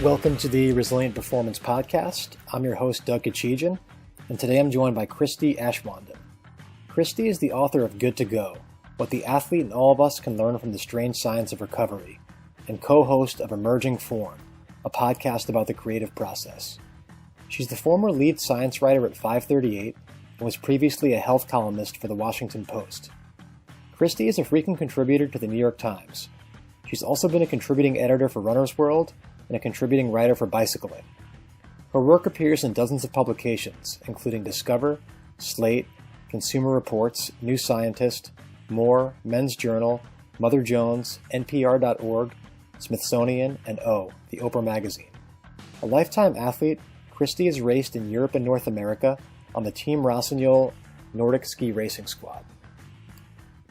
Welcome to the Resilient Performance Podcast. I'm your host, Doug Kachijan, and today I'm joined by Christie Aschwanden. Christie is the author of Good to Go, What the Athlete and All of Us Can Learn from the Strange Science of Recovery, and co-host of Emerging Form, a podcast about the creative process. She's the former lead science writer at 538 and was previously a health columnist for the Washington Post. Christie is a frequent contributor to the New York Times. She's also been a contributing editor for Runner's World and a contributing writer for Bicycling. Her work appears in dozens of publications, including Discover, Slate, Consumer Reports, New Scientist, More, Men's Journal, Mother Jones, NPR.org, Smithsonian, and the Oprah Magazine. A lifetime athlete, Christie has raced in Europe and North America on the Team Rossignol Nordic Ski Racing Squad.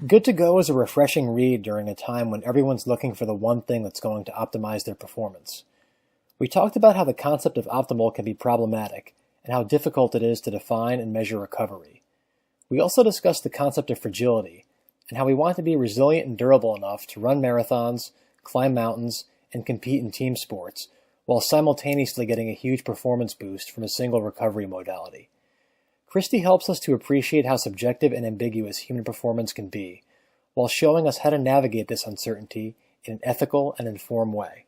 Good to Go is a refreshing read during a time when everyone's looking for the one thing that's going to optimize their performance. We talked about how the concept of optimal can be problematic and how difficult it is to define and measure recovery. We also discussed the concept of fragility and how we want to be resilient and durable enough to run marathons, climb mountains, and compete in team sports, while simultaneously getting a huge performance boost from a single recovery modality. Christie helps us to appreciate how subjective and ambiguous human performance can be, while showing us how to navigate this uncertainty in an ethical and informed way.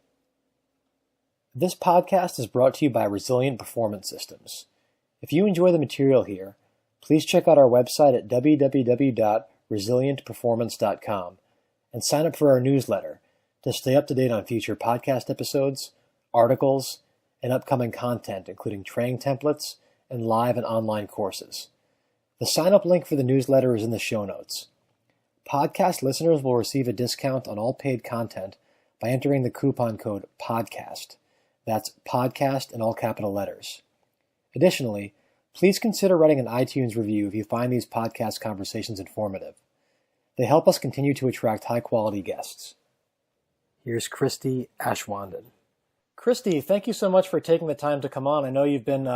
This podcast is brought to you by Resilient Performance Systems. If you enjoy the material here, please check out our website at www.resilientperformance.com and sign up for our newsletter to stay up to date on future podcast episodes, articles, and upcoming content, including training templates and live and online courses. The sign-up link for the newsletter is in the show notes. Podcast listeners will receive a discount on all paid content by entering the coupon code PODCAST. That's podcast in all capital letters. Additionally, please consider writing an iTunes review if you find these podcast conversations informative. They help us continue to attract high-quality guests. Here's Christie Aschwanden. Christie, thank you so much for taking the time to come on. I know you've been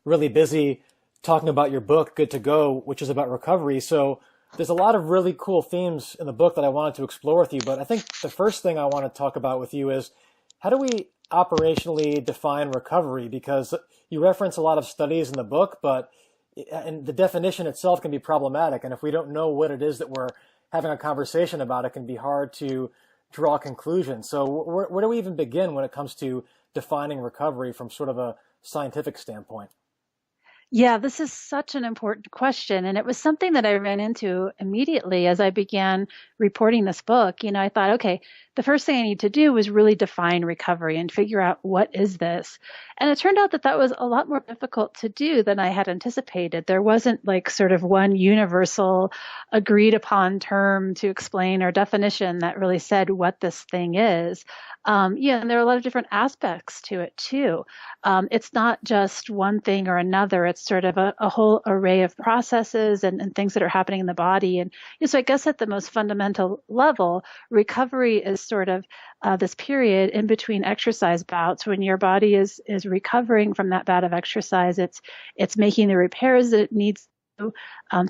really busy talking about your book, Good to Go, which is about recovery. So there's a lot of really cool themes in the book that I wanted to explore with you. But I think the first thing I want to talk about with you is how do we operationally define recovery? Because you reference a lot of studies in the book, and the definition itself can be problematic. And if we don't know what it is that we're having a conversation about, it can be hard to draw conclusions. So where do we even begin when it comes to defining recovery from sort of a scientific standpoint? Yeah, this is such an important question. And it was something that I ran into immediately as I began reporting this book. I thought, okay, the first thing I need to do was really define recovery and figure out what is this. And it turned out that was a lot more difficult to do than I had anticipated. There wasn't like sort of one universal agreed upon term to explain or definition that really said what this thing is. And there are a lot of different aspects to it too. It's not just one thing or another. It's sort of a whole array of processes and things that are happening in the body. And so I guess at the most fundamental level, recovery is sort of this period in between exercise bouts when your body is recovering from that bout of exercise. It's making the repairs that it needs to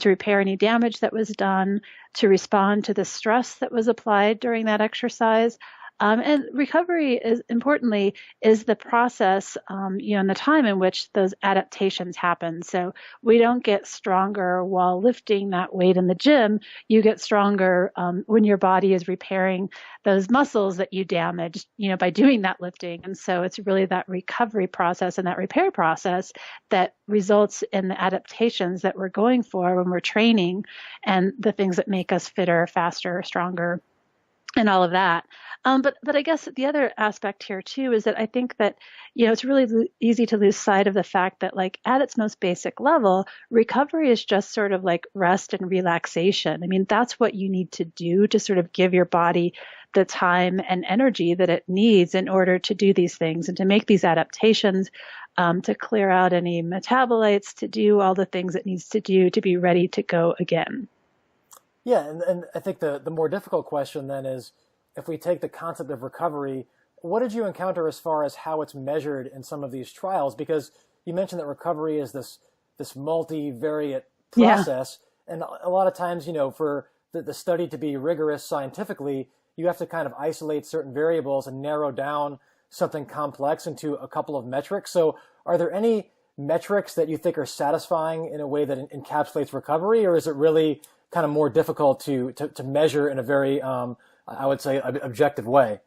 repair any damage that was done, to respond to the stress that was applied during that exercise. And recovery is the process, and the time in which those adaptations happen. So we don't get stronger while lifting that weight in the gym. You get stronger when your body is repairing those muscles that you damaged, by doing that lifting. And so it's really that recovery process and that repair process that results in the adaptations that we're going for when we're training and the things that make us fitter, faster, stronger, and all of that. But I guess the other aspect here too is that I think that, it's really easy to lose sight of the fact that like at its most basic level, recovery is just sort of like rest and relaxation. I mean, that's what you need to do to sort of give your body the time and energy that it needs in order to do these things and to make these adaptations, to clear out any metabolites, to do all the things it needs to do to be ready to go again. Yeah, and I think the more difficult question then is, if we take the concept of recovery, what did you encounter as far as how it's measured in some of these trials? Because you mentioned that recovery is this multivariate process, and a lot of times, for the study to be rigorous scientifically, you have to kind of isolate certain variables and narrow down something complex into a couple of metrics. So are there any metrics that you think are satisfying in a way that encapsulates recovery, or is it really kind of more difficult to measure in a very, I would say, objective way?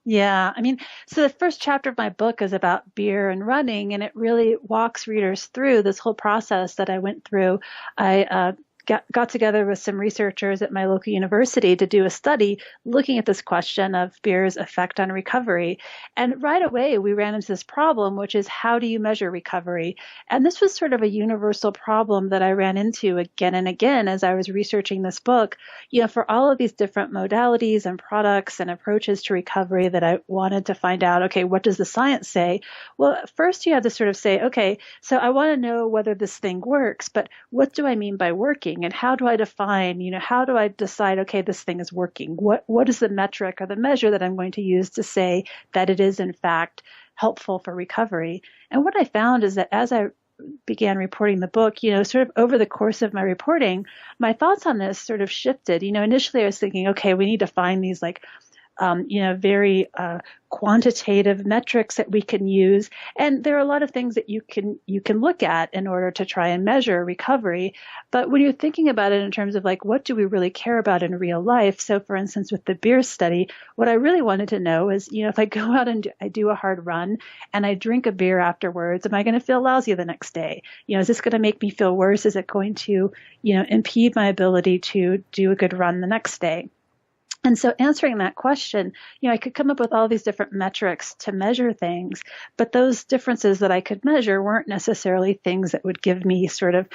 Yeah, I mean, so the first chapter of my book is about beer and running, and it really walks readers through this whole process that I went through. I got together with some researchers at my local university to do a study looking at this question of beer's effect on recovery. And right away, we ran into this problem, which is how do you measure recovery? And this was sort of a universal problem that I ran into again and again as I was researching this book. For all of these different modalities and products and approaches to recovery that I wanted to find out, okay, what does the science say? Well, first you have to sort of say, okay, so I want to know whether this thing works, but what do I mean by working? And how do I define, how do I decide, okay, this thing is working? What is the metric or the measure that I'm going to use to say that it is in fact helpful for recovery? And what I found is that as I began reporting the book, sort of over the course of my reporting, my thoughts on this sort of shifted. Initially I was thinking, okay, we need to find these very quantitative metrics that we can use. And there are a lot of things that you can look at in order to try and measure recovery. But when you're thinking about it in terms of like, what do we really care about in real life? So for instance, with the beer study, what I really wanted to know is, if I go out and I do a hard run and I drink a beer afterwards, am I going to feel lousy the next day? Is this going to make me feel worse? Is it going to, impede my ability to do a good run the next day? And so answering that question, I could come up with all these different metrics to measure things, but those differences that I could measure weren't necessarily things that would give me sort of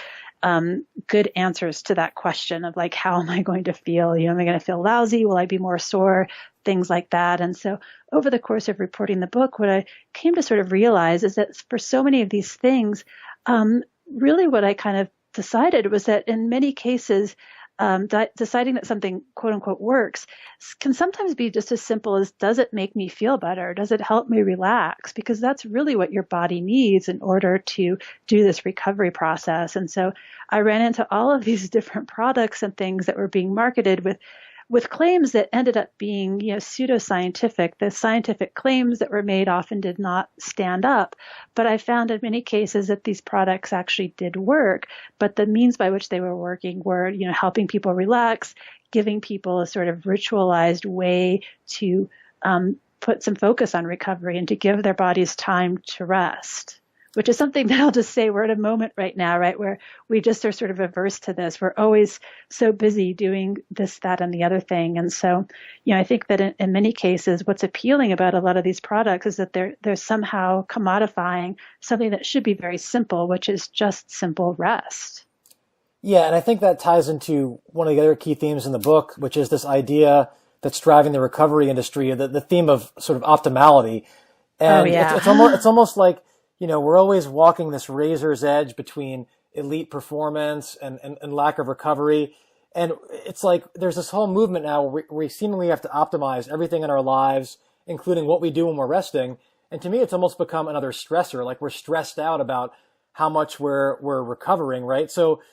good answers to that question of like, how am I going to feel? Am I going to feel lousy? Will I be more sore? Things like that. And so over the course of reporting the book, what I came to sort of realize is that for so many of these things, really what I kind of decided was that in many cases, deciding that something quote unquote works can sometimes be just as simple as, does it make me feel better? Does it help me relax? Because that's really what your body needs in order to do this recovery process. And so I ran into all of these different products and things that were being marketed with claims that ended up being, pseudoscientific. The scientific claims that were made often did not stand up. But I found in many cases that these products actually did work, but the means by which they were working were, helping people relax, giving people a sort of ritualized way to put some focus on recovery and to give their bodies time to rest. Which is something that I'll just say we're at a moment right now, right, where we just are sort of averse to this. We're always so busy doing this, that, and the other thing. And so, I think that in many cases, what's appealing about a lot of these products is that they're somehow commodifying something that should be very simple, which is just simple rest. Yeah, and I think that ties into one of the other key themes in the book, which is this idea that's driving the recovery industry, the theme of sort of optimality. And it's almost like, we're always walking this razor's edge between elite performance and lack of recovery. And it's like there's this whole movement now where we seemingly have to optimize everything in our lives, including what we do when we're resting. And to me, it's almost become another stressor. Like we're stressed out about how much we're recovering, right? So,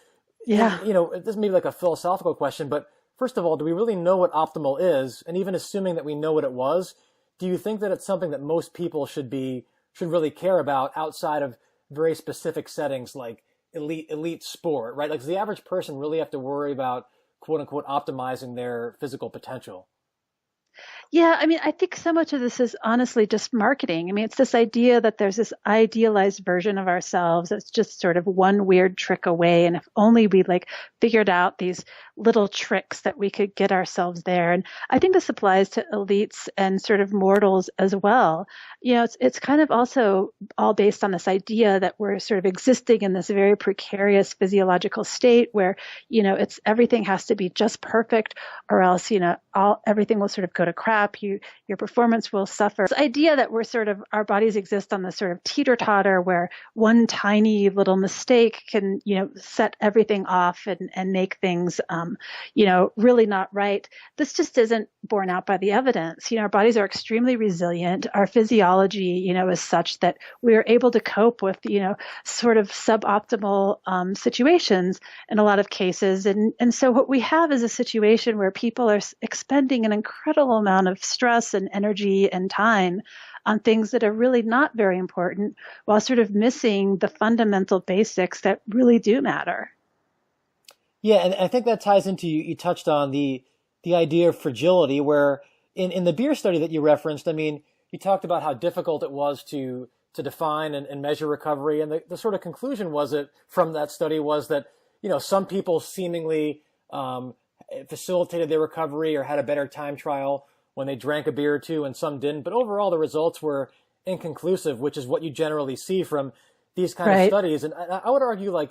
yeah, this may be like a philosophical question, but first of all, do we really know what optimal is? And even assuming that we know what it was, do you think that it's something that most people should really care about outside of very specific settings like elite sport, right? Like, does the average person really have to worry about quote unquote optimizing their physical potential? Yeah, I mean, I think so much of this is honestly just marketing. I mean, it's this idea that there's this idealized version of ourselves that's just sort of one weird trick away. And if only we figured out these little tricks that we could get ourselves there. And I think this applies to elites and sort of mortals as well. It's kind of also all based on this idea that we're sort of existing in this very precarious physiological state where, it's everything has to be just perfect or else, everything will sort of go to crap. Your performance will suffer. This idea that we're sort of, our bodies exist on this sort of teeter-totter where one tiny little mistake can, set everything off and make things, really not right. This just isn't borne out by the evidence. Our bodies are extremely resilient. Our physiology, is such that we are able to cope with, sort of suboptimal situations in a lot of cases. And so what we have is a situation where people are expending an incredible amount of stress and energy and time on things that are really not very important while sort of missing the fundamental basics that really do matter. Yeah, and I think that ties into you touched on the idea of fragility, where in the beer study that you referenced, I mean, you talked about how difficult it was to define and measure recovery, and the sort of conclusion was that from that study was that some people seemingly facilitated their recovery or had a better time trial when they drank a beer or two, and some didn't. But overall, the results were inconclusive, which is what you generally see from these kind of studies. And I would argue, like,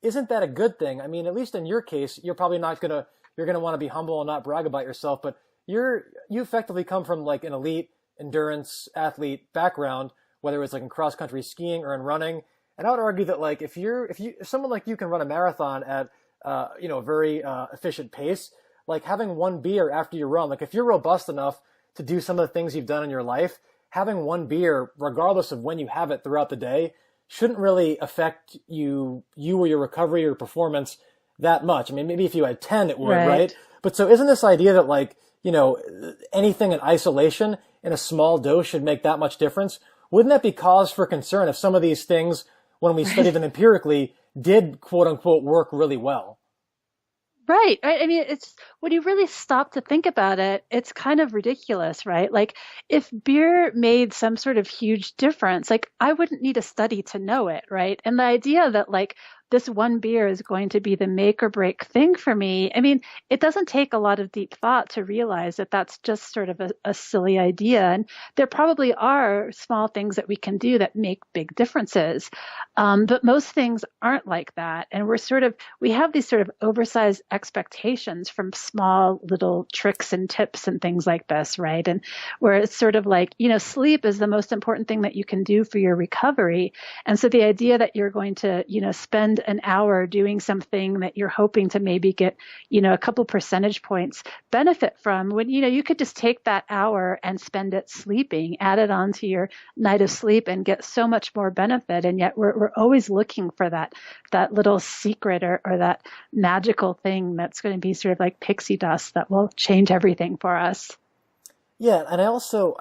isn't that a good thing? I mean, at least in your case, you're probably you're gonna want to be humble and not brag about yourself, but you effectively come from like an elite endurance athlete background, whether it's like in cross country skiing or in running. And I would argue that like if someone like you can run a marathon at a very efficient pace, like having one beer after you run, like if you're robust enough to do some of the things you've done in your life, having one beer, regardless of when you have it throughout the day, shouldn't really affect you or your recovery or performance that much. I mean, maybe if you had 10, it would, right? But so isn't this idea that like, anything in isolation in a small dose should make that much difference? Wouldn't that be cause for concern if some of these things, when we study them empirically, did quote unquote work really well? Right. I mean, it's when you really stop to think about it, it's kind of ridiculous, right? Like if beer made some sort of huge difference, like I wouldn't need a study to know it, right? And the idea that like this one beer is going to be the make or break thing for me. I mean, it doesn't take a lot of deep thought to realize that that's just sort of a silly idea. And there probably are small things that we can do that make big differences. But most things aren't like that. And we have these sort of oversized expectations from small little tricks and tips and things like this, right? And where it's sort of like, sleep is the most important thing that you can do for your recovery. And so the idea that you're going to, spend an hour doing something that you're hoping to maybe get, a couple percentage points benefit from when, you could just take that hour and spend it sleeping, add it onto your night of sleep and get so much more benefit. And yet we're always looking for that little secret or that magical thing that's going to be sort of like pixie dust that will change everything for us. Yeah, and I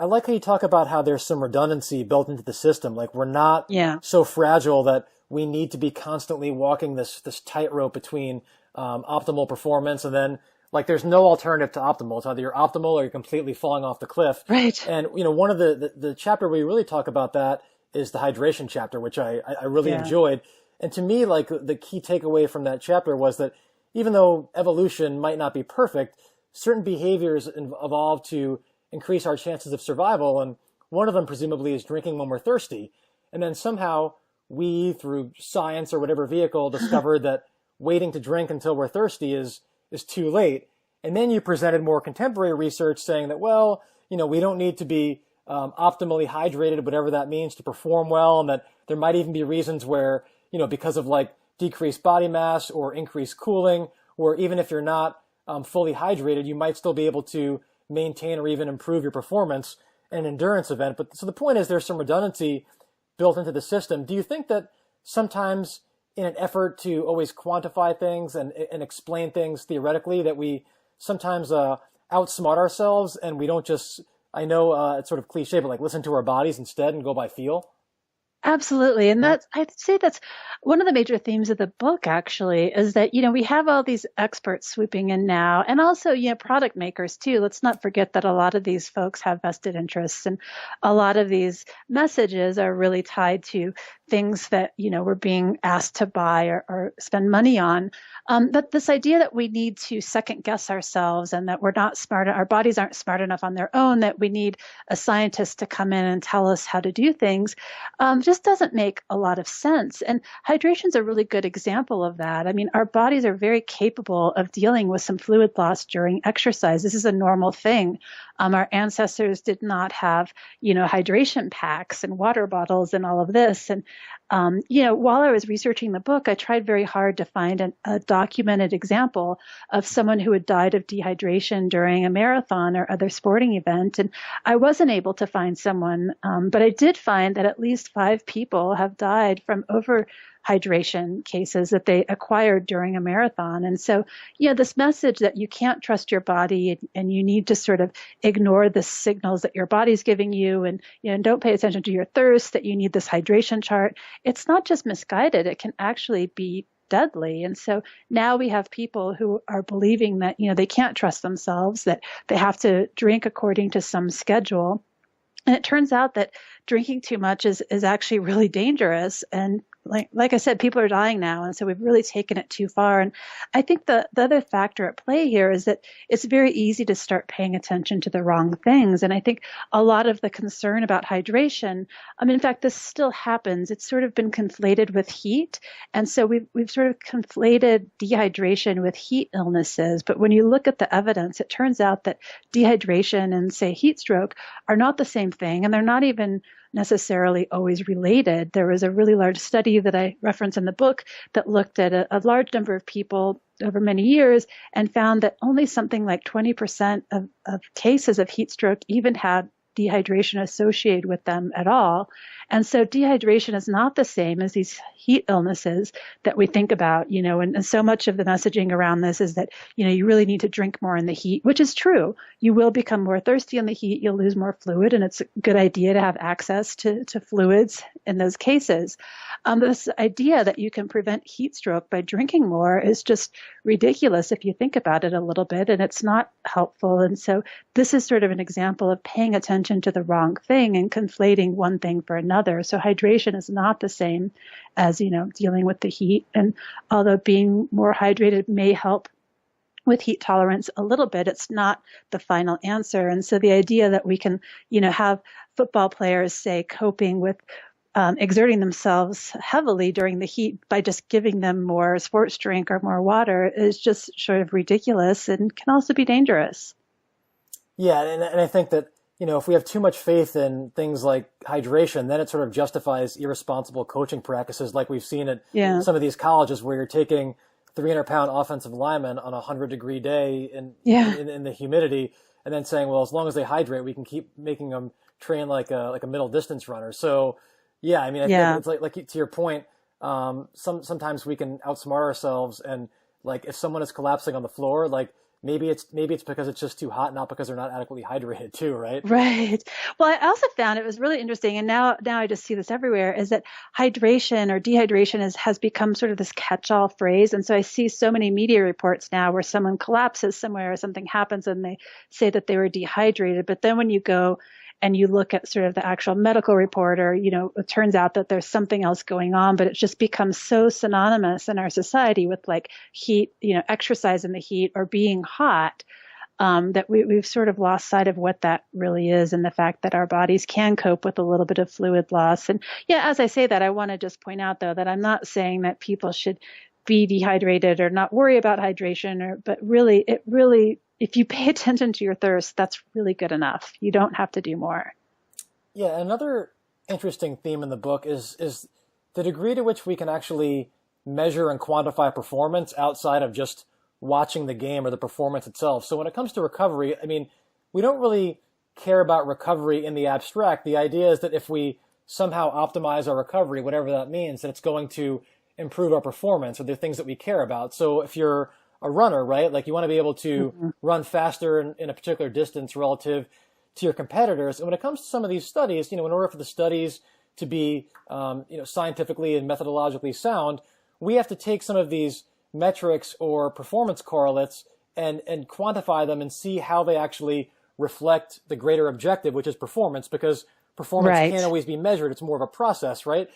like how you talk about how there's some redundancy built into the system. Like we're not so fragile that we need to be constantly walking this tightrope between optimal performance and then like there's no alternative to optimal. It's either you're optimal or you're completely falling off the cliff. Right. And one of the chapter where you really talk about that is the hydration chapter, which I really enjoyed. And to me, like the key takeaway from that chapter was that even though evolution might not be perfect, certain behaviors evolve to increase our chances of survival. And one of them presumably is drinking when we're thirsty. And then somehow we, through science or whatever vehicle, discovered that waiting to drink until we're thirsty is too late. And then you presented more contemporary research saying that, well, we don't need to be optimally hydrated, whatever that means, to perform well, and that there might even be reasons where, because of like decreased body mass or increased cooling, or even if you're not fully hydrated, you might still be able to maintain or even improve your performance in an endurance event. But so the point is there's some redundancy built into the system. Do you think that sometimes in an effort to always quantify things and explain things theoretically that we sometimes outsmart ourselves and we don't just, I know it's sort of cliche, but like listen to our bodies instead and go by feel? Absolutely. And I'd say that's one of the major themes of the book, actually, is that, we have all these experts swooping in now and also, product makers too. Let's not forget that a lot of these folks have vested interests and a lot of these messages are really tied to things that, we're being asked to buy or spend money on. But this idea that we need to second guess ourselves and that we're not smart, our bodies aren't smart enough on their own, that we need a scientist to come in and tell us how to do things, just doesn't make a lot of sense. And hydration is a really good example of that. I mean, our bodies are very capable of dealing with some fluid loss during exercise. This is a normal thing. Our ancestors did not have, hydration packs and water bottles and all of this. And, while I was researching the book, I tried very hard to find a documented example of someone who had died of dehydration during a marathon or other sporting event. And I wasn't able to find someone, but I did find that at least 5 5 people have died from overhydration cases that they acquired during a marathon. And so, this message that you can't trust your body and you need to sort of ignore the signals that your body's giving you, and don't pay attention to your thirst, that you need this hydration chart. It's not just misguided, it can actually be deadly. And so now we have people who are believing that, they can't trust themselves, that they have to drink according to some schedule. And it turns out that drinking too much is actually really dangerous. And like I said, people are dying now. And so we've really taken it too far. And I think the other factor at play here is that it's very easy to start paying attention to the wrong things. And I think a lot of the concern about hydration, in fact, this still happens. It's sort of been conflated with heat. And so we've sort of conflated dehydration with heat illnesses. But when you look at the evidence, it turns out that dehydration and, say, heat stroke are not the same thing. And they're not even necessarily always related. There was a really large study that I reference in the book that looked at a large number of people over many years and found that only something like 20% of cases of heat stroke even had dehydration associated with them at all. And so dehydration is not the same as these heat illnesses that we think about, and so much of the messaging around this is that, you really need to drink more in the heat, which is true. You will become more thirsty in the heat. You'll lose more fluid, and it's a good idea to have access to fluids in those cases. This idea that you can prevent heat stroke by drinking more is just ridiculous if you think about it a little bit, and it's not helpful. And so this is sort of an example of paying attention to the wrong thing and conflating one thing for another. So hydration is not the same as, dealing with the heat. And although being more hydrated may help with heat tolerance a little bit, it's not the final answer. And so the idea that we can, have football players, say, coping with exerting themselves heavily during the heat by just giving them more sports drink or more water is just sort of ridiculous and can also be dangerous. Yeah, and I think that, if we have too much faith in things like hydration, then it sort of justifies irresponsible coaching practices like we've seen at some of these colleges where you're taking 300-pound offensive linemen on a 100-degree day in the humidity and then saying, well, as long as they hydrate, we can keep making them train like a middle distance runner. So, I think it's like to your point, sometimes we can outsmart ourselves, and like if someone is collapsing on the floor, like maybe it's because it's just too hot, not because they're not adequately hydrated too, right? Right. Well, I also found it was really interesting, and now I just see this everywhere, is that hydration or dehydration has become sort of this catch-all phrase. And so I see so many media reports now where someone collapses somewhere or something happens and they say that they were dehydrated. But then when you go and you look at sort of the actual medical report, or, it turns out that there's something else going on, but it's just become so synonymous in our society with like heat, exercise in the heat or being hot, that we've sort of lost sight of what that really is, and the fact that our bodies can cope with a little bit of fluid loss. And as I say that, I want to just point out, though, that I'm not saying that people should be dehydrated or not worry about hydration, but really, if you pay attention to your thirst, that's really good enough. You don't have to do more. Yeah, another interesting theme in the book is the degree to which we can actually measure and quantify performance outside of just watching the game or the performance itself. So when it comes to recovery, we don't really care about recovery in the abstract. The idea is that if we somehow optimize our recovery, whatever that means, that it's going to improve our performance, or the things that we care about. So if you're a runner, right? Like you want to be able to run faster in a particular distance relative to your competitors. And when it comes to some of these studies, in order for the studies to be, scientifically and methodologically sound, we have to take some of these metrics or performance correlates and quantify them and see how they actually reflect the greater objective, which is performance, because performance can't always be measured. It's more of a process, right?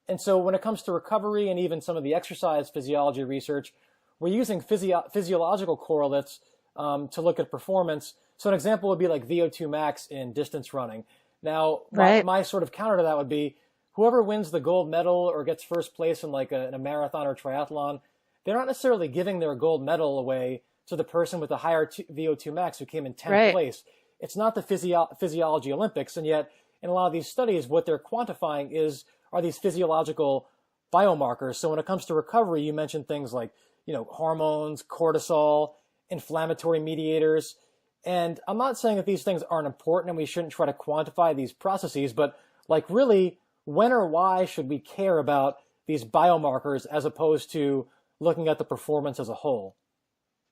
And so when it comes to recovery and even some of the exercise physiology research, we're using physiological correlates to look at performance. So an example would be like VO2 max in distance running. Now, my sort of counter to that would be whoever wins the gold medal or gets first place in like a marathon or triathlon, they're not necessarily giving their gold medal away to the person with the higher VO2 max who came in 10th place. It's not the physiology Olympics. And yet in a lot of these studies, what they're quantifying are these physiological biomarkers. So when it comes to recovery, you mentioned things like, hormones, cortisol, inflammatory mediators. And I'm not saying that these things aren't important and we shouldn't try to quantify these processes, but like really when or why should we care about these biomarkers as opposed to looking at the performance as a whole?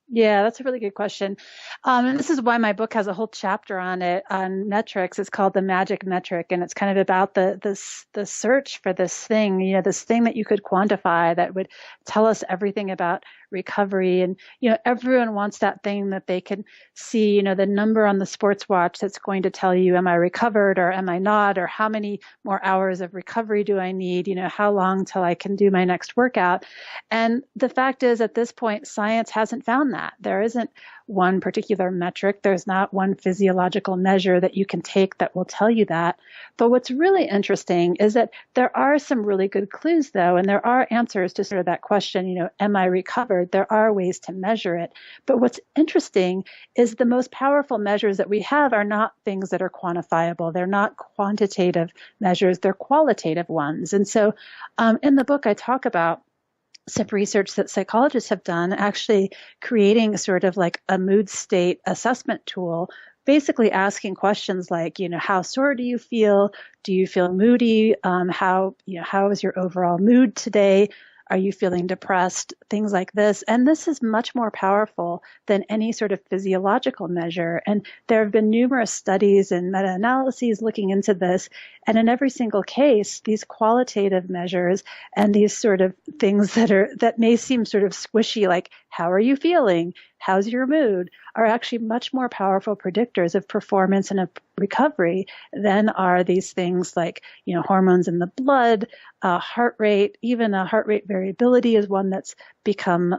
Yeah, that's a really good question. And this is why my book has a whole chapter on it, on metrics. It's called The Magic Metric, and it's kind of about the search for this thing, this thing that you could quantify that would tell us everything about recovery. And, everyone wants that thing that they can see, the number on the sports watch that's going to tell you, am I recovered or am I not? Or how many more hours of recovery do I need? How long till I can do my next workout? And the fact is, at this point, science hasn't found that. There isn't one particular metric. There's not one physiological measure that you can take that will tell you that. But what's really interesting is that there are some really good clues, though, and there are answers to sort of that question, am I recovered? There are ways to measure it. But what's interesting is the most powerful measures that we have are not things that are quantifiable. They're not quantitative measures. They're qualitative ones. And so in the book, I talk about some research that psychologists have done, actually creating sort of like a mood state assessment tool, basically asking questions like, how sore do you feel? Do you feel moody? How is your overall mood today? Are you feeling depressed? Things like this. And this is much more powerful than any sort of physiological measure. And there have been numerous studies and meta-analyses looking into this. And in every single case, these qualitative measures and these sort of things that may seem sort of squishy, like how are you feeling? How's your mood? Are actually much more powerful predictors of performance and of recovery than are these things like, hormones in the blood, heart rate. Even heart rate variability is one that's become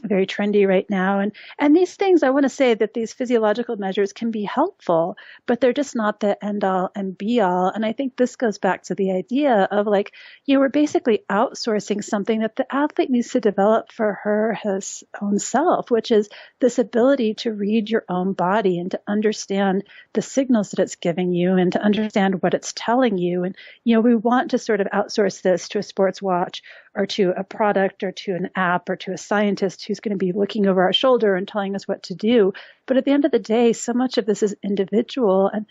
very trendy right now. And these things, I want to say that these physiological measures can be helpful, but they're just not the end all and be all. And I think this goes back to the idea of we're basically outsourcing something that the athlete needs to develop for his own self, which is this ability to read your own body and to understand the signals that it's giving you and to understand what it's telling you. And, we want to sort of outsource this to a sports watch or to a product or to an app or to a scientist who's going to be looking over our shoulder and telling us what to do. But at the end of the day, so much of this is individual. And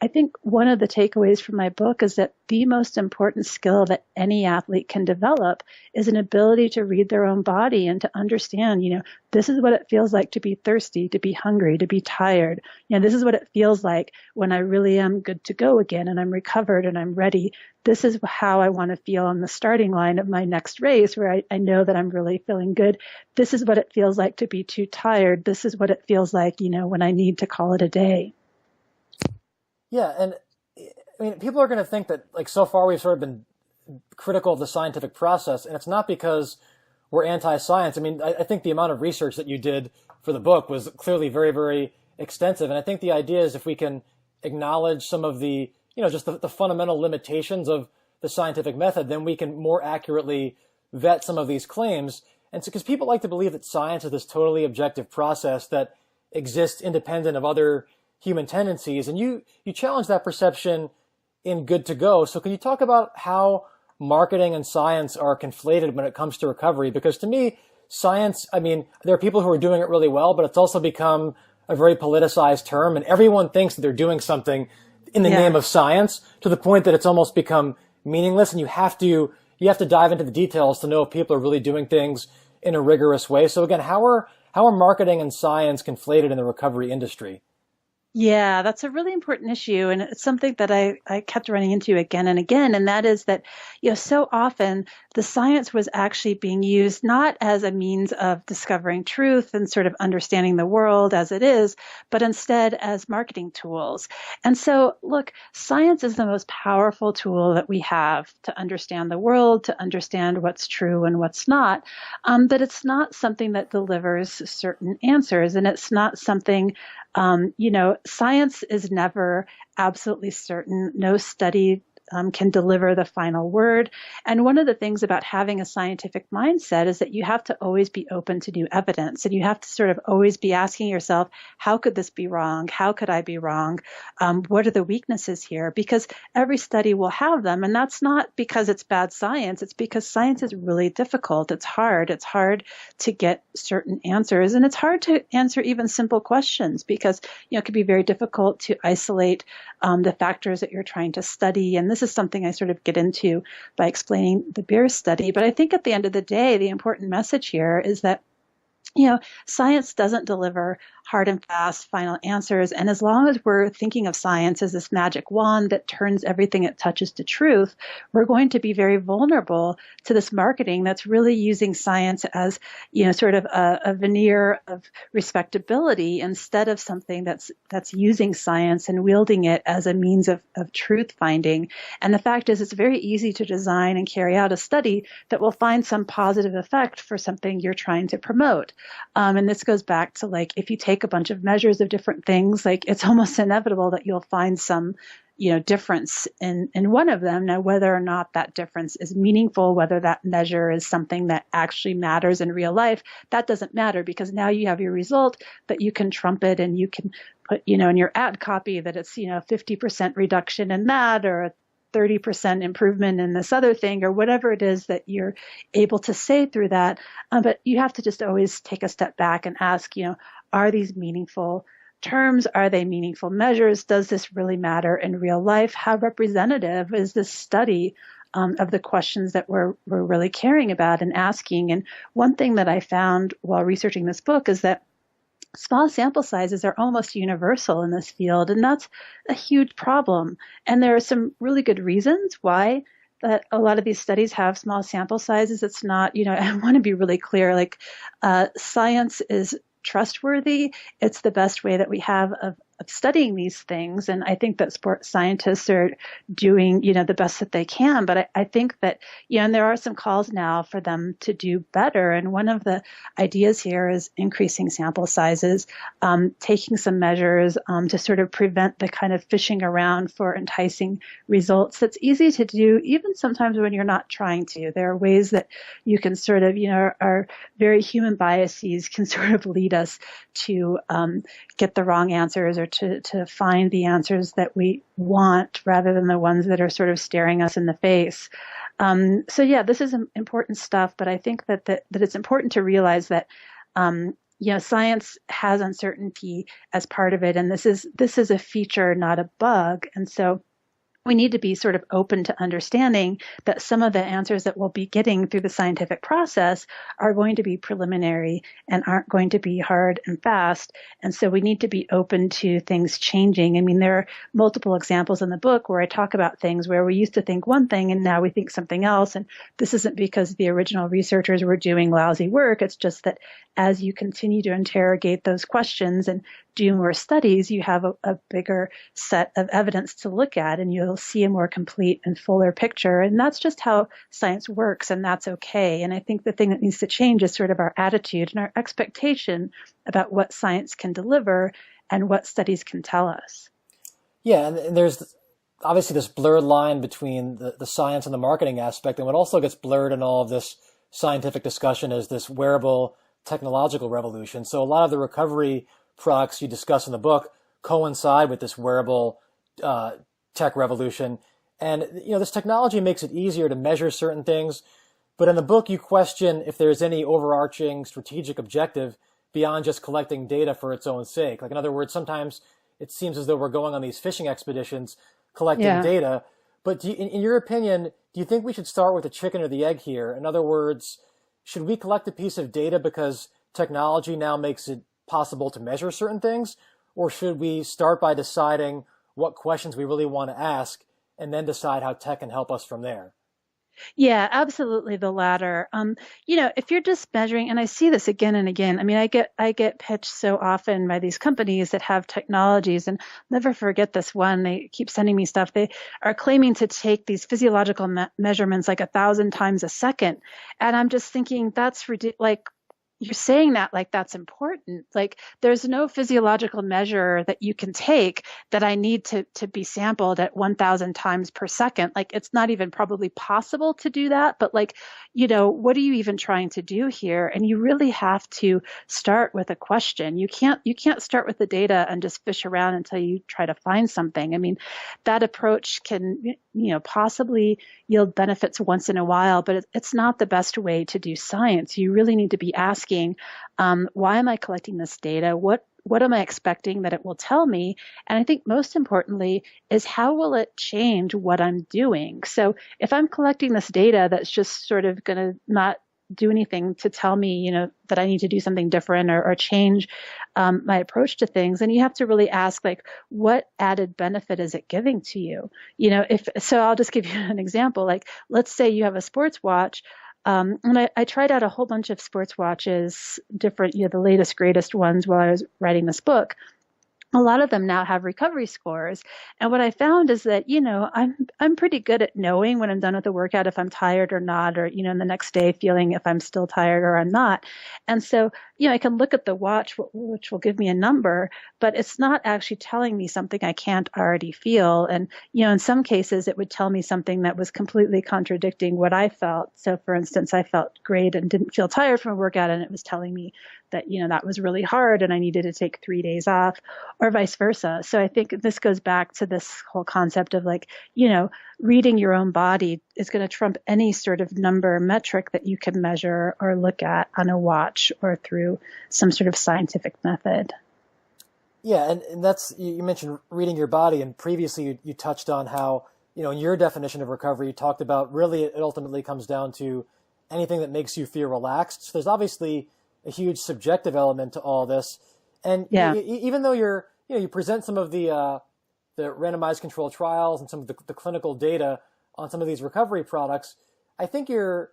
I think one of the takeaways from my book is that the most important skill that any athlete can develop is an ability to read their own body and to understand, this is what it feels like to be thirsty, to be hungry, to be tired. This is what it feels like when I really am good to go again and I'm recovered and I'm ready. This is how I want to feel on the starting line of my next race where I know that I'm really feeling good. This is what it feels like to be too tired. This is what it feels like, when I need to call it a day. Yeah, and I mean, people are going to think that, so far we've sort of been critical of the scientific process, and it's not because we're anti-science. I mean, I think the amount of research that you did for the book was clearly very, very extensive, and I think the idea is if we can acknowledge some of the, just the fundamental limitations of the scientific method, then we can more accurately vet some of these claims. And so, because people like to believe that science is this totally objective process that exists independent of other human tendencies, and you challenge that perception in Good to Go. So can you talk about how marketing and science are conflated when it comes to recovery? Because to me, science, I mean, there are people who are doing it really well, but it's also become a very politicized term, and everyone thinks that they're doing something in the name of science to the point that it's almost become meaningless, and you have to dive into the details to know if people are really doing things in a rigorous way. So again, how are marketing and science conflated in the recovery industry? Yeah, that's a really important issue. And it's something that I kept running into again and again. And that is that, so often the science was actually being used not as a means of discovering truth and sort of understanding the world as it is, but instead as marketing tools. And so, look, science is the most powerful tool that we have to understand the world, to understand what's true and what's not. But it's not something that delivers certain answers. And it's not something science is never absolutely certain. No study can deliver the final word. And one of the things about having a scientific mindset is that you have to always be open to new evidence. And you have to sort of always be asking yourself, how could this be wrong? How could I be wrong? What are the weaknesses here? Because every study will have them. And that's not because it's bad science. It's because science is really difficult. It's hard. It's hard to get certain answers. And it's hard to answer even simple questions because, it can be very difficult to isolate the factors that you're trying to study. And this this is something I sort of get into by explaining the beer study. But I think at the end of the day, the important message here is that science doesn't deliver hard and fast final answers. And as long as we're thinking of science as this magic wand that turns everything it touches to truth, we're going to be very vulnerable to this marketing that's really using science as, sort of a veneer of respectability instead of something that's using science and wielding it as a means of truth finding. And the fact is, it's very easy to design and carry out a study that will find some positive effect for something you're trying to promote. And this goes back to, like, if you take a bunch of measures of different things, like, it's almost inevitable that you'll find some, difference in one of them. Now, whether or not that difference is meaningful, whether that measure is something that actually matters in real life, that doesn't matter, because now you have your result that you can trumpet and you can put, in your ad copy that it's, 50% reduction in that, or a 30% improvement in this other thing, or whatever it is that you're able to say through that. But you have to just always take a step back and ask, are these meaningful terms? Are they meaningful measures? Does this really matter in real life? How representative is this study of the questions that we're really caring about and asking? And one thing that I found while researching this book is that small sample sizes are almost universal in this field, and that's a huge problem. And there are some really good reasons why that a lot of these studies have small sample sizes. It's not, I want to be really clear, like, science is trustworthy. It's the best way that we have of studying these things. And I think that sports scientists are doing, the best that they can. But I think that, and there are some calls now for them to do better. And one of the ideas here is increasing sample sizes, taking some measures to sort of prevent the kind of fishing around for enticing results. That's easy to do, even sometimes when you're not trying to. There are ways that you can sort of, our very human biases can sort of lead us to get the wrong answers, or to find the answers that we want rather than the ones that are sort of staring us in the face. So yeah, this is important stuff, but I think that it's important to realize that science has uncertainty as part of it, and this is a feature, not a bug. And so we need to be sort of open to understanding that some of the answers that we'll be getting through the scientific process are going to be preliminary and aren't going to be hard and fast. And so we need to be open to things changing. I mean, there are multiple examples in the book where I talk about things where we used to think one thing and now we think something else. And this isn't because the original researchers were doing lousy work. It's just that as you continue to interrogate those questions and do more studies, you have a bigger set of evidence to look at, and you'll see a more complete and fuller picture. And that's just how science works, and that's okay. And I think the thing that needs to change is sort of our attitude and our expectation about what science can deliver and what studies can tell us. Yeah, and there's obviously this blurred line between the science and the marketing aspect, and what also gets blurred in all of this scientific discussion is this wearable technological revolution. So a lot of the recovery products you discuss in the book coincide with this wearable tech revolution. And, this technology makes it easier to measure certain things. But in the book, you question if there's any overarching strategic objective beyond just collecting data for its own sake. Like, in other words, sometimes it seems as though we're going on these fishing expeditions collecting data. But in your opinion, do you think we should start with the chicken or the egg here? In other words, should we collect a piece of data because technology now makes it possible to measure certain things? Or should we start by deciding what questions we really want to ask and then decide how tech can help us from there? Yeah, absolutely the latter. If you're just measuring, and I see this again and again, I mean, I get pitched so often by these companies that have technologies, and never forget this one. They keep sending me stuff. They are claiming to take these physiological measurements like 1,000 times a second. And I'm just thinking that's ridiculous. Like, you're saying that like that's important. Like, there's no physiological measure that you can take that I need to be sampled at 1,000 times per second. Like, it's not even probably possible to do that. But like, what are you even trying to do here? And you really have to start with a question. You can't start with the data and just fish around until you try to find something. I mean, that approach can, possibly yield benefits once in a while, but it's not the best way to do science. You really need to be asking, why am I collecting this data? What what am I expecting that it will tell me? And I think most importantly is how will it change what I'm doing? So if I'm collecting this data that's just sort of going to not do anything to tell me, that I need to do something different or change my approach to things, and you have to really ask, like, what added benefit is it giving to you? If so, I'll just give you an example. Like, let's say you have a sports watch. And I tried out a whole bunch of sports watches, different, the latest, greatest ones while I was writing this book. A lot of them now have recovery scores. And what I found is that, I'm pretty good at knowing when I'm done with the workout if I'm tired or not, or, in the next day feeling if I'm still tired or I'm not. And so, I can look at the watch, which will give me a number, but it's not actually telling me something I can't already feel. And, in some cases, it would tell me something that was completely contradicting what I felt. So, for instance, I felt great and didn't feel tired from a workout, and it was telling me that, that was really hard and I needed to take 3 days off, or vice versa. So I think this goes back to this whole concept of, like, reading your own body is going to trump any sort of number metric that you can measure or look at on a watch or through some sort of scientific method. Yeah, and that's, you mentioned reading your body, and previously you touched on how, in your definition of recovery, you talked about really it ultimately comes down to anything that makes you feel relaxed. So there's obviously a huge subjective element to all this. And even though you present some of the randomized controlled trials and some of the clinical data on some of these recovery products, I think you're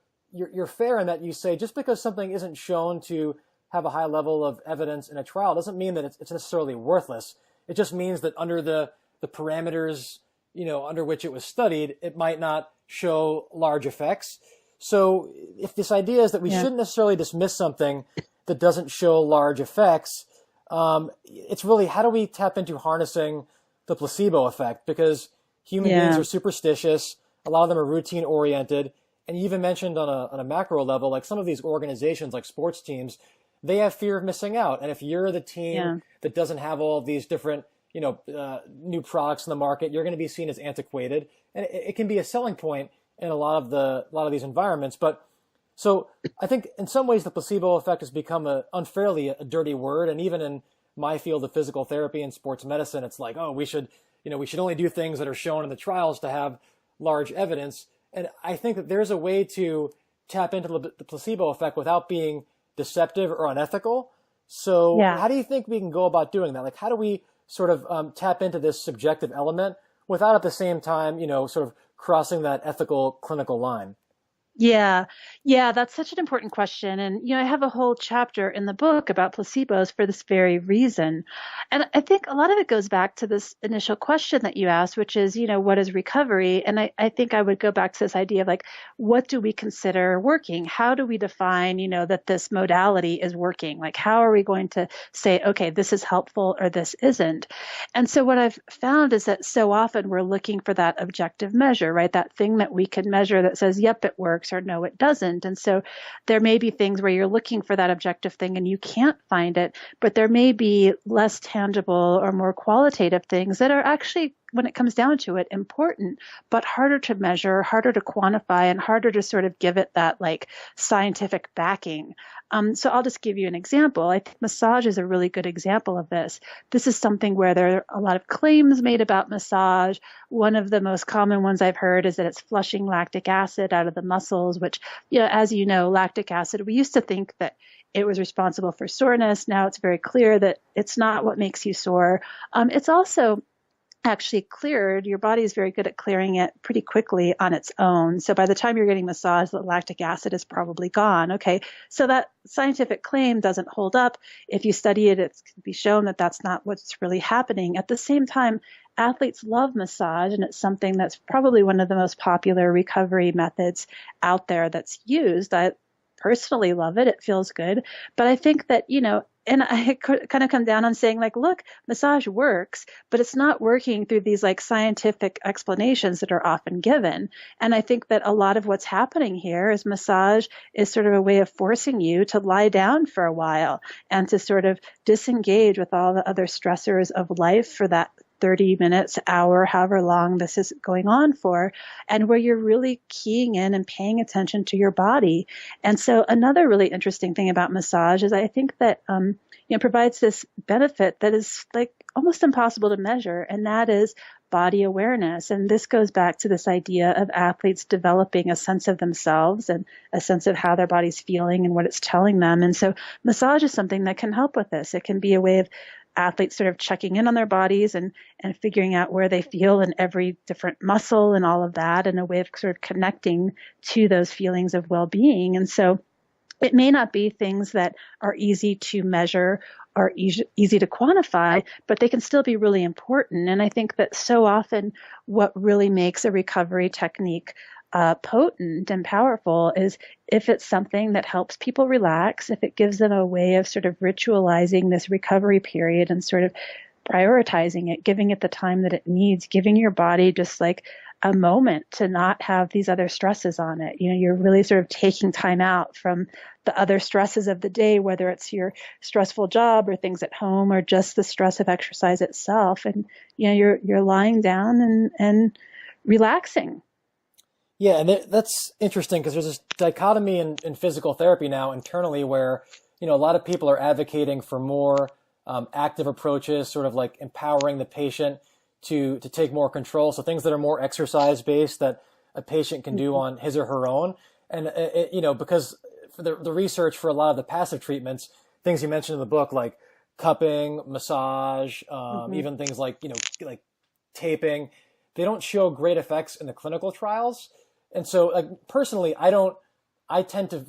fair in that you say just because something isn't shown to have a high level of evidence in a trial doesn't mean that it's necessarily worthless. It just means that under the parameters, under which it was studied, it might not show large effects. So if this idea is that we shouldn't necessarily dismiss something that doesn't show large effects, it's really, how do we tap into harnessing the placebo effect? Because human beings are superstitious. A lot of them are routine oriented. And you even mentioned on a macro level, like some of these organizations, like sports teams, they have fear of missing out. And if you're the team that doesn't have all of these different, new products in the market, you're going to be seen as antiquated. And it can be a selling point in a lot of these environments. But so I think in some ways the placebo effect has become unfairly a dirty word. And even in my field of physical therapy and sports medicine, it's like, oh, we should only do things that are shown in the trials to have large evidence. And I think that there's a way to tap into the placebo effect without being deceptive or unethical. So how do you think we can go about doing that? Like, how do we sort of tap into this subjective element without at the same time, sort of crossing that ethical clinical line? Yeah, that's such an important question. And, I have a whole chapter in the book about placebos for this very reason. And I think a lot of it goes back to this initial question that you asked, which is, what is recovery? And I think I would go back to this idea of, like, what do we consider working? How do we define, that this modality is working? Like, how are we going to say, okay, this is helpful or this isn't? And so what I've found is that so often we're looking for that objective measure, right? That thing that we can measure that says, yep, it works, or no, it doesn't. And so there may be things where you're looking for that objective thing and you can't find it, but there may be less tangible or more qualitative things that are actually, when it comes down to it, important, but harder to measure, harder to quantify, and harder to sort of give it that, like, scientific backing. So I'll just give you an example. I think massage is a really good example of this. This is something where there are a lot of claims made about massage. One of the most common ones I've heard is that it's flushing lactic acid out of the muscles, which, as you know, lactic acid, we used to think that it was responsible for soreness. Now it's very clear that it's not what makes you sore. It's also actually cleared. Your body is very good at clearing it pretty quickly on its own. So by the time you're getting massaged, the lactic acid is probably gone. Okay. So that scientific claim doesn't hold up. If you study it, it can be shown that that's not what's really happening. At the same time, athletes love massage, and it's something that's probably one of the most popular recovery methods out there that's used. I personally love it. It feels good. But I think that, and I kind of come down on saying, like, look, massage works, but it's not working through these, like, scientific explanations that are often given. And I think that a lot of what's happening here is massage is sort of a way of forcing you to lie down for a while and to sort of disengage with all the other stressors of life for that 30 minutes, hour, however long this is going on for, and where you're really keying in and paying attention to your body. And so another really interesting thing about massage is I think that, provides this benefit that is like almost impossible to measure, and that is body awareness. And this goes back to this idea of athletes developing a sense of themselves and a sense of how their body's feeling and what it's telling them. And so massage is something that can help with this. It can be a way of athletes sort of checking in on their bodies and figuring out where they feel in every different muscle and all of that, and a way of sort of connecting to those feelings of well-being. And so it may not be things that are easy to measure or easy to quantify, but they can still be really important. And I think that so often what really makes a recovery technique potent and powerful is if it's something that helps people relax, if it gives them a way of sort of ritualizing this recovery period and sort of prioritizing it, giving it the time that it needs, giving your body just like a moment to not have these other stresses on it. You're really sort of taking time out from the other stresses of the day, whether it's your stressful job or things at home or just the stress of exercise itself. And, you're lying down and relaxing. Yeah, and that's interesting because there's this dichotomy in physical therapy now internally where, a lot of people are advocating for more active approaches, sort of like empowering the patient to take more control. So things that are more exercise based that a patient can do on his or her own. And, because for the research for a lot of the passive treatments, things you mentioned in the book, like cupping, massage, even things like, like taping, they don't show great effects in the clinical trials. And so like personally, I tend to,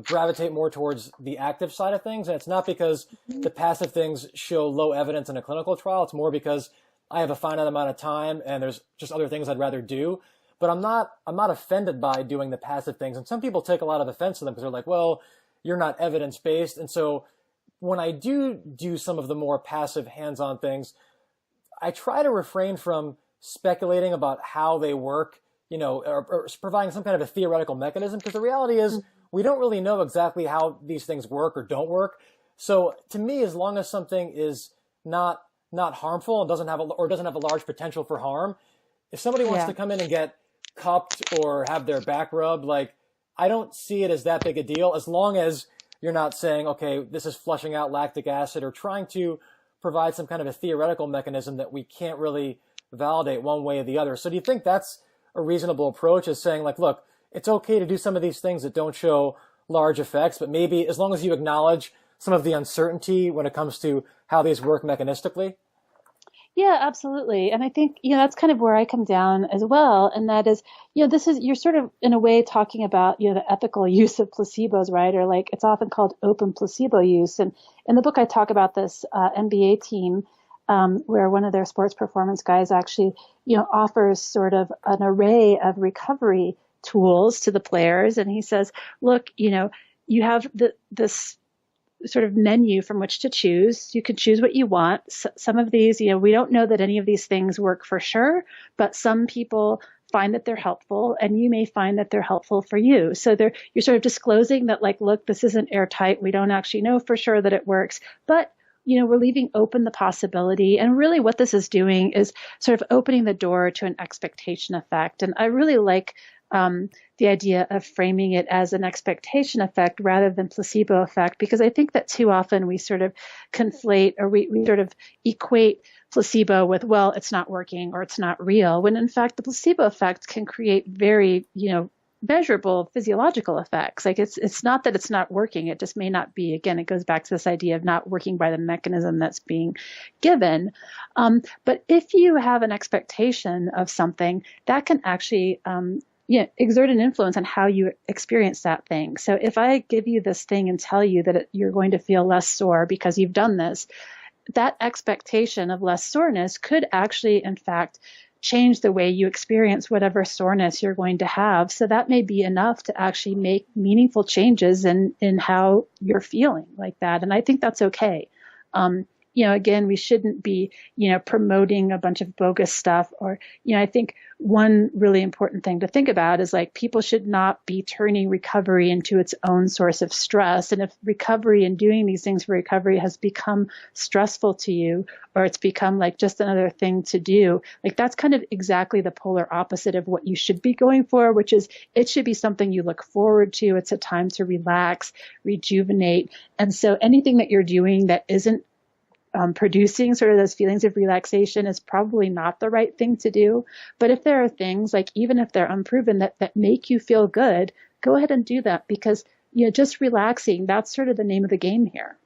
gravitate more towards the active side of things. And it's not because the passive things show low evidence in a clinical trial. It's more because I have a finite amount of time and there's just other things I'd rather do. But I'm not offended by doing the passive things. And some people take a lot of offense to them because they're like, well, you're not evidence-based. And so when I do some of the more passive hands-on things, I try to refrain from speculating about how they work, or providing some kind of a theoretical mechanism, because the reality is we don't really know exactly how these things work or don't work. So to me, as long as something is not harmful and doesn't have a large potential for harm, if somebody wants to come in and get cupped or have their back rubbed, like I don't see it as that big a deal, as long as you're not saying, okay, this is flushing out lactic acid, or trying to provide some kind of a theoretical mechanism that we can't really validate one way or the other. So do you think that's a reasonable approach, is saying like, look, it's okay to do some of these things that don't show large effects, but maybe as long as you acknowledge some of the uncertainty when it comes to how these work mechanistically? Yeah, absolutely. And I think, that's kind of where I come down as well. And that is, you're sort of in a way talking about, the ethical use of placebos, right? Or like it's often called open placebo use. And in the book, I talk about this NBA team where one of their sports performance guys actually, offers sort of an array of recovery tools to the players. And he says, look, you have this sort of menu from which to choose. You can choose what you want. Some of these, we don't know that any of these things work for sure, but some people find that they're helpful, and you may find that they're helpful for you. So you're sort of disclosing that, like, look, this isn't airtight. We don't actually know for sure that it works, but we're leaving open the possibility. And really what this is doing is sort of opening the door to an expectation effect. And I really like the idea of framing it as an expectation effect rather than placebo effect, because I think that too often we sort of conflate, or we sort of equate placebo with, well, it's not working or it's not real, when in fact the placebo effect can create very, measurable physiological effects. Like it's not that it's not working. It just may not be, again, it goes back to this idea of not working by the mechanism that's being given. But if you have an expectation of something, that can actually, exert an influence on how you experience that thing. So if I give you this thing and tell you that you're going to feel less sore because you've done this, that expectation of less soreness could actually, in fact, change the way you experience whatever soreness you're going to have. So that may be enough to actually make meaningful changes in how you're feeling like that. And I think that's okay. again, we shouldn't be, promoting a bunch of bogus stuff. Or, I think one really important thing to think about is like people should not be turning recovery into its own source of stress. And if recovery and doing these things for recovery has become stressful to you, or it's become like just another thing to do, like that's kind of exactly the polar opposite of what you should be going for, which is it should be something you look forward to. It's a time to relax, rejuvenate. And so anything that you're doing that isn't producing sort of those feelings of relaxation is probably not the right thing to do. But if there are things, like even if they're unproven, that make you feel good, go ahead and do that, because just relaxing, that's sort of the name of the game here.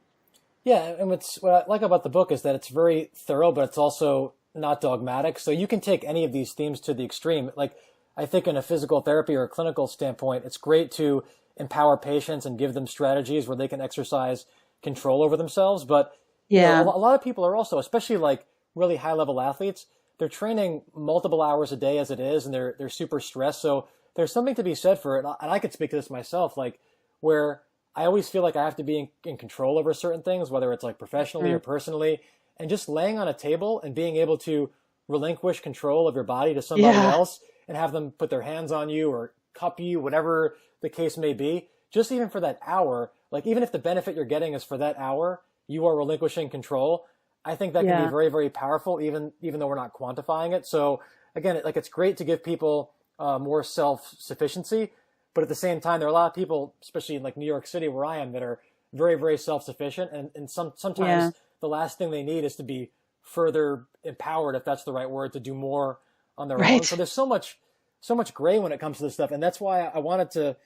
Yeah, and what I like about the book is that it's very thorough, but it's also not dogmatic. So you can take any of these themes to the extreme. Like I think in a physical therapy or a clinical standpoint, it's great to empower patients and give them strategies where they can exercise control over themselves. But yeah, a lot of people are also, especially like really high level athletes, they're training multiple hours a day as it is, and they're super stressed. So there's something to be said for it. And I could speak to this myself, like where I always feel like I have to be in control over certain things, whether it's like professionally or personally, and just laying on a table and being able to relinquish control of your body to somebody else and have them put their hands on you or cup you, whatever the case may be, just even for that hour, like even if the benefit you're getting is for that hour, you are relinquishing control. I think that can be very, very powerful, even though we're not quantifying it. So again, it's great to give people more self-sufficiency, but at the same time, there are a lot of people, especially in like New York City where I am, that are very, very self-sufficient. And sometimes the last thing they need is to be further empowered, if that's the right word, to do more on their own. So there's so much gray when it comes to this stuff. And that's why I wanted to,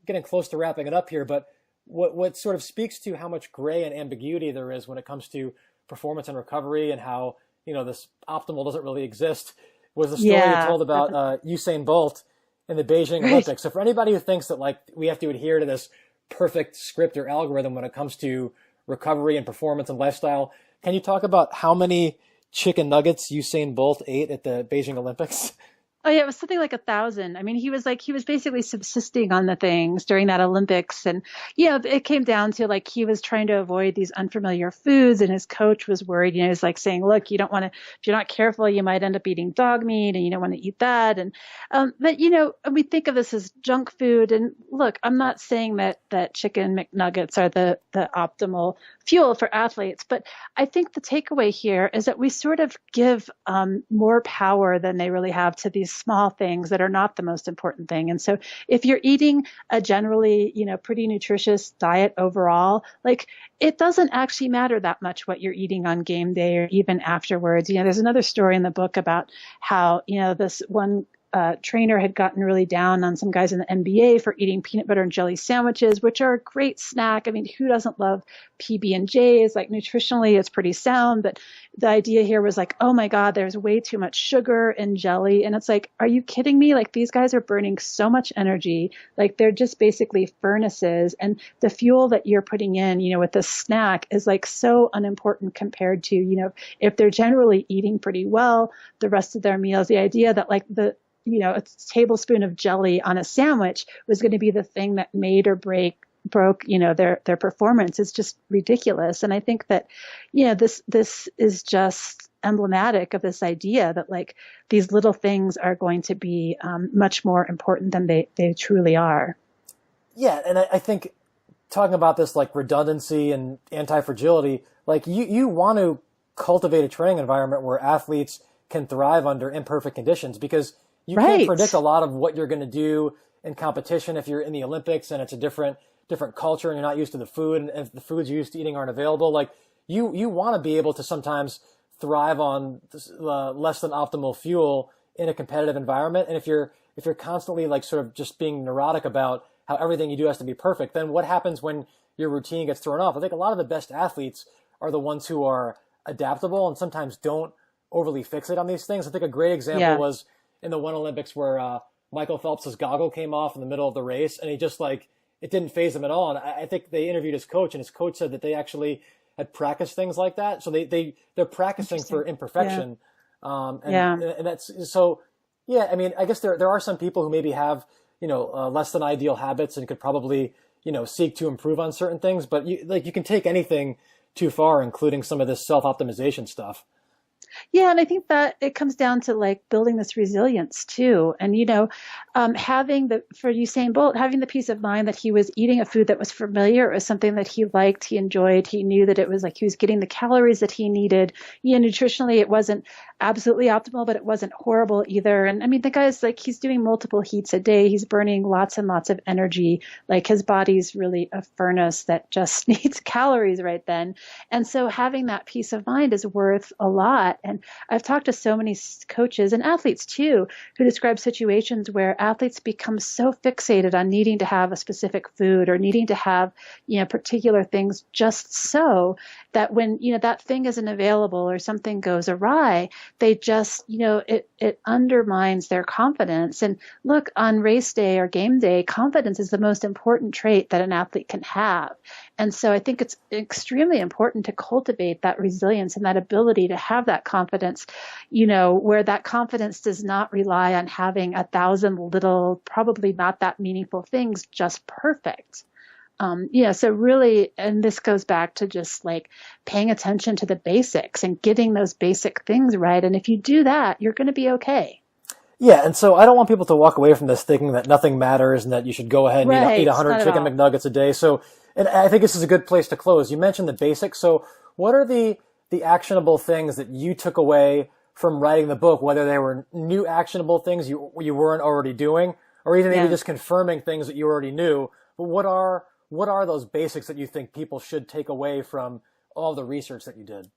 getting close to wrapping it up here, but what sort of speaks to how much gray and ambiguity there is when it comes to performance and recovery, and how, this optimal doesn't really exist, was the story you told about Usain Bolt in the Beijing Olympics. So for anybody who thinks that like we have to adhere to this perfect script or algorithm when it comes to recovery and performance and lifestyle, can you talk about how many chicken nuggets Usain Bolt ate at the Beijing Olympics? Oh yeah, it was something like 1,000. I mean, he was basically subsisting on the things during that Olympics. And it came down to like, he was trying to avoid these unfamiliar foods, and his coach was worried, he's like saying, look, you don't want to, if you're not careful, you might end up eating dog meat, and you don't want to eat that. And, but we think of this as junk food. And look, I'm not saying that chicken McNuggets are the optimal fuel for athletes, but I think the takeaway here is that we sort of give more power than they really have to these small things that are not the most important thing. And so if you're eating a generally, pretty nutritious diet overall, like it doesn't actually matter that much what you're eating on game day or even afterwards. There's another story in the book about how, this one trainer had gotten really down on some guys in the NBA for eating peanut butter and jelly sandwiches, which are a great snack. I mean, who doesn't love PB&Js? Like nutritionally, it's pretty sound, but the idea here was like, oh my God, there's way too much sugar and jelly. And it's like, are you kidding me? Like these guys are burning so much energy. Like they're just basically furnaces. And the fuel that you're putting in, with this snack is like so unimportant compared to, if they're generally eating pretty well, the rest of their meals, the idea that like a tablespoon of jelly on a sandwich was going to be the thing that made or broke, their performance is just ridiculous. And I think that, this is just emblematic of this idea that like these little things are going to be much more important than they truly are. Yeah. And I think talking about this like redundancy and anti-fragility, like you want to cultivate a training environment where athletes can thrive under imperfect conditions, because you can't predict a lot of what you're going to do in competition if you're in the Olympics and it's a different culture and you're not used to the food, and if the foods you're used to eating aren't available. Like you want to be able to sometimes thrive on less than optimal fuel in a competitive environment. And if you're constantly like sort of just being neurotic about how everything you do has to be perfect, then what happens when your routine gets thrown off? I think a lot of the best athletes are the ones who are adaptable and sometimes don't overly fixate on these things. I think a great example was in the one Olympics where Michael Phelps's goggle came off in the middle of the race, and he just like, it didn't faze him at all. And I think they interviewed his coach, and his coach said that they actually had practiced things like that. So they're practicing for imperfection. And that's so, I mean, I guess there are some people who maybe have, less than ideal habits and could probably, seek to improve on certain things, but you can take anything too far, including some of this self-optimization stuff. Yeah, and I think that it comes down to like building this resilience too. And, having for Usain Bolt, having the peace of mind that he was eating a food that was familiar, it was something that he liked, he enjoyed, he knew that it was like he was getting the calories that he needed. Nutritionally, it wasn't absolutely optimal, but it wasn't horrible either. And I mean, the guy's like, he's doing multiple heats a day. He's burning lots and lots of energy. Like his body's really a furnace that just needs calories right then. And so having that peace of mind is worth a lot. And I've talked to so many coaches and athletes too, who describe situations where athletes become so fixated on needing to have a specific food or needing to have, particular things just so that when, that thing isn't available or something goes awry, they just, it undermines their confidence. And look, on race day or game day, confidence is the most important trait that an athlete can have. And so I think it's extremely important to cultivate that resilience and that ability to have that confidence, where that confidence does not rely on having 1,000 little, probably not that meaningful things just perfect. So really, and this goes back to just like paying attention to the basics and getting those basic things right. And if you do that, you're going to be okay. Yeah, and so I don't want people to walk away from this thinking that nothing matters and that you should go ahead and eat 100 chicken McNuggets a day. So, and I think this is a good place to close. You mentioned the basics. So what are the actionable things that you took away from writing the book, whether they were new actionable things you weren't already doing, or even maybe just confirming things that you already knew? But what are those basics that you think people should take away from all the research that you did?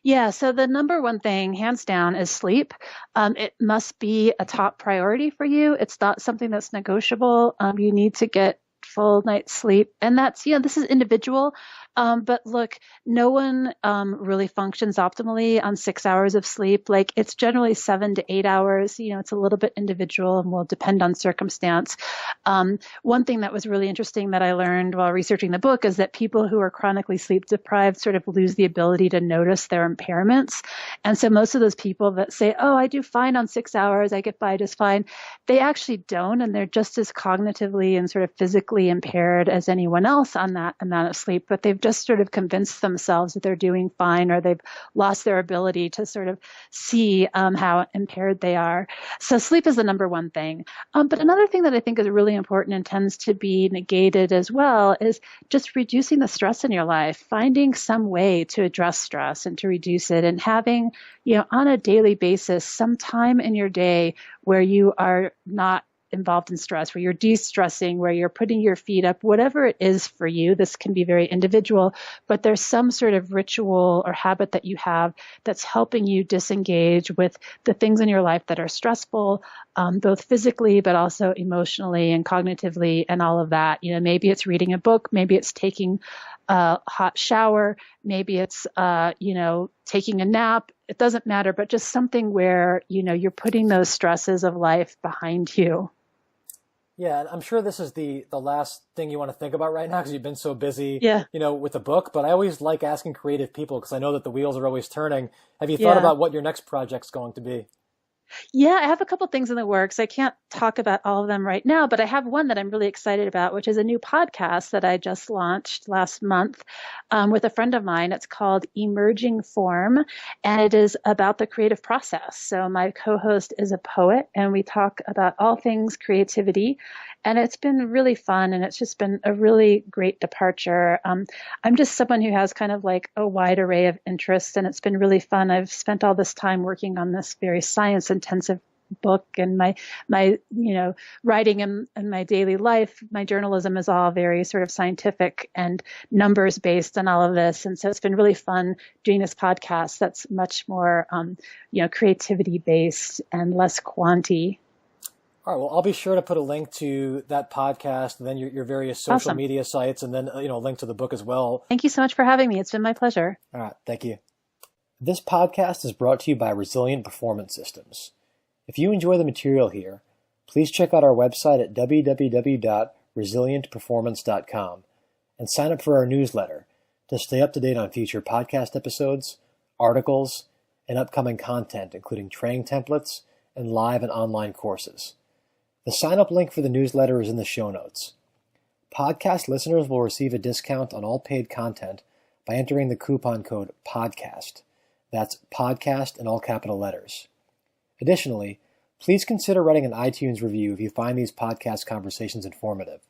Yeah, so the number one thing, hands down, is sleep. It must be a top priority for you. It's not something that's negotiable. You need to get full night's sleep. And that's, this is individual. But look, no one really functions optimally on 6 hours of sleep. Like it's generally 7 to 8 hours. It's a little bit individual and will depend on circumstance. One thing that was really interesting that I learned while researching the book is that people who are chronically sleep deprived sort of lose the ability to notice their impairments. And so most of those people that say, oh, I do fine on 6 hours, I get by just fine, they actually don't. And they're just as cognitively and sort of physically impaired as anyone else on that amount of sleep. But they've just sort of convinced themselves that they're doing fine, or they've lost their ability to sort of see how impaired they are. So sleep is the number one thing. But another thing that I think is really important and tends to be negated as well is just reducing the stress in your life, finding some way to address stress and to reduce it, and having, on a daily basis, some time in your day where you are not involved in stress, where you're de-stressing, where you're putting your feet up, whatever it is for you. This can be very individual, but there's some sort of ritual or habit that you have that's helping you disengage with the things in your life that are stressful, both physically, but also emotionally and cognitively and all of that. Maybe it's reading a book, maybe it's taking a hot shower, maybe it's, taking a nap. It doesn't matter, but just something where, you're putting those stresses of life behind you. Yeah, and I'm sure this is the last thing you want to think about right now because you've been so busy, with the book. But I always like asking creative people because I know that the wheels are always turning. Have you thought about what your next project's going to be? Yeah, I have a couple things in the works. I can't talk about all of them right now, but I have one that I'm really excited about, which is a new podcast that I just launched last month with a friend of mine. It's called Emerging Form, and it is about the creative process. So my co-host is a poet, and we talk about all things creativity. And it's been really fun, and it's just been a really great departure. I'm just someone who has kind of like a wide array of interests, and it's been really fun. I've spent all this time working on this very science-intensive book, and my writing and my daily life, my journalism is all very sort of scientific and numbers based on all of this. And so it's been really fun doing this podcast that's much more, creativity based and less quanty. All right. Well, I'll be sure to put a link to that podcast and then your various social media sites, and then, a link to the book as well. Thank you so much for having me. It's been my pleasure. All right. Thank you. This podcast is brought to you by Resilient Performance Systems. If you enjoy the material here, please check out our website at www.resilientperformance.com and sign up for our newsletter to stay up to date on future podcast episodes, articles, and upcoming content, including training templates and live and online courses. The sign-up link for the newsletter is in the show notes. Podcast listeners will receive a discount on all paid content by entering the coupon code PODCAST. That's PODCAST in all capital letters. Additionally, please consider writing an iTunes review if you find these podcast conversations informative.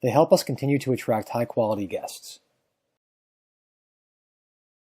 They help us continue to attract high-quality guests.